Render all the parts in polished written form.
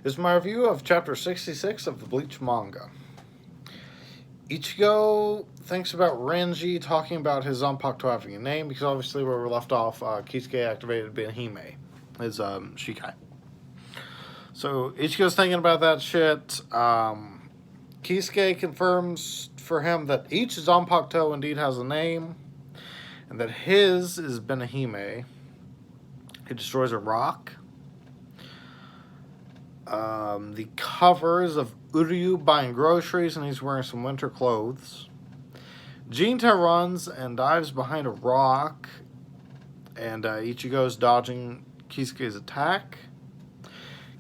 is my review of chapter 66 of the Bleach manga. Ichigo thinks about Renji talking about his Zanpakuto having a name, because obviously where we left off, Kisuke activated Benhime, his Shikai. So Ichigo's thinking about that shit. Kisuke confirms for him that each Zanpakuto indeed has a name, and that his is Benhime. He destroys a rock. The covers of Uryu buying groceries, and he's wearing some winter clothes. Jinta runs and dives behind a rock, and Ichigo's dodging Kisuke's attack.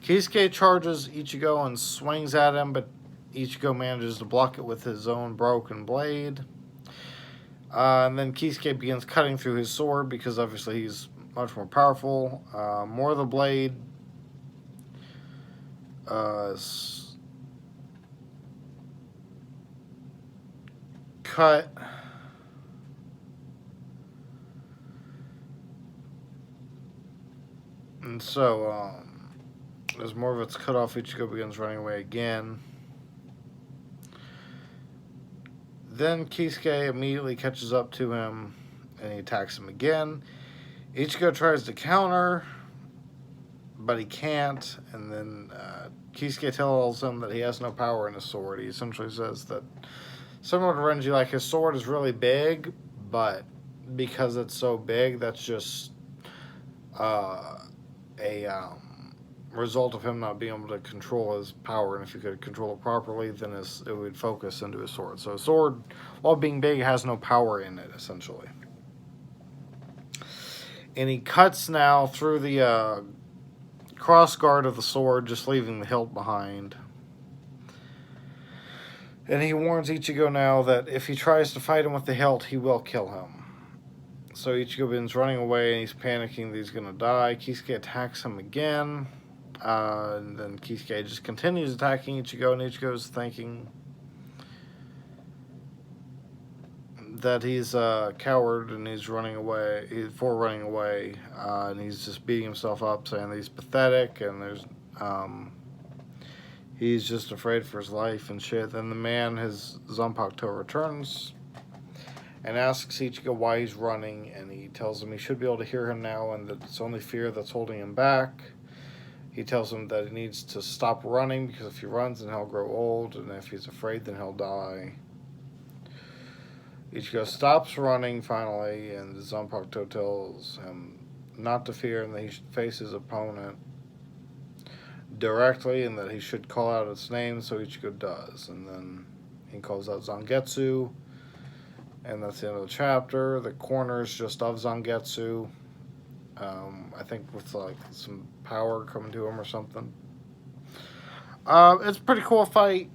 Kisuke charges Ichigo and swings at him, but Ichigo manages to block it with his own broken blade. And then Kisuke begins cutting through his sword, because obviously he's much more powerful. More of the blade cut. And so, as more of it's cut off, Ichigo begins running away again. Then Kisuke immediately catches up to him, and he attacks him again. Ichigo tries to counter, but he can't, and then Kisuke tells him that he has no power in his sword. He essentially says that, similar to Renji, like, his sword is really big, but because it's so big, that's just a result of him not being able to control his power, and if he could control it properly, then it would focus into his sword. So his sword, while being big, has no power in it, essentially. And he cuts now through the cross guard of the sword, just leaving the hilt behind. And he warns Ichigo now that if he tries to fight him with the hilt, he will kill him. So Ichigo begins running away, and he's panicking that he's going to die. Kisuke attacks him again. And then Kisuke just continues attacking Ichigo, and Ichigo's thinking that he's a coward and he's running away, and he's just beating himself up, saying that he's pathetic, and he's just afraid for his life and shit. Then the man, his Zanpakuto, returns and asks Ichigo why he's running, and he tells him he should be able to hear him now, and that it's only fear that's holding him back. He tells him that he needs to stop running, because if he runs, then he'll grow old, and if he's afraid, then he'll die. Ichigo stops running, finally, and the Zanpakuto tells him not to fear, and that he should face his opponent directly, and that he should call out its name, so Ichigo does. And then he calls out Zangetsu, and that's the end of the chapter. The corner's just of Zangetsu, I think with like some power coming to him or something. It's a pretty cool fight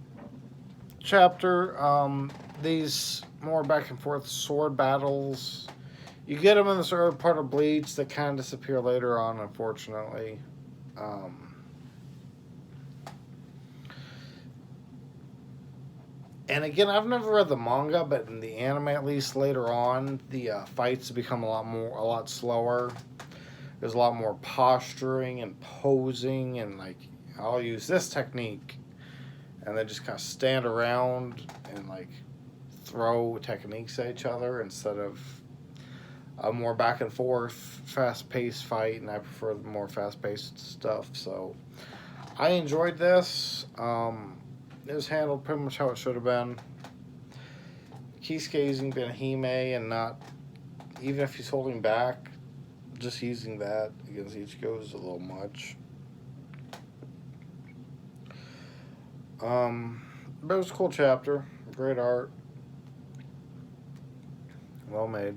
chapter. These more back and forth sword battles, you get them in this early part of Bleach that kind of disappear later on, unfortunately. And again, I've never read the manga, but in the anime, at least later on, the fights become a lot slower. There's a lot more posturing and posing, and like, I'll use this technique, and they just kind of stand around and like throw techniques at each other instead of a more back and forth, fast-paced fight, and I prefer the more fast-paced stuff. So I enjoyed this. It was handled pretty much how it should have been. Kisuke using Benhime, and not, even if he's holding back, just using that against Ichigo is a little much. But it was a cool chapter. Great art. Well made.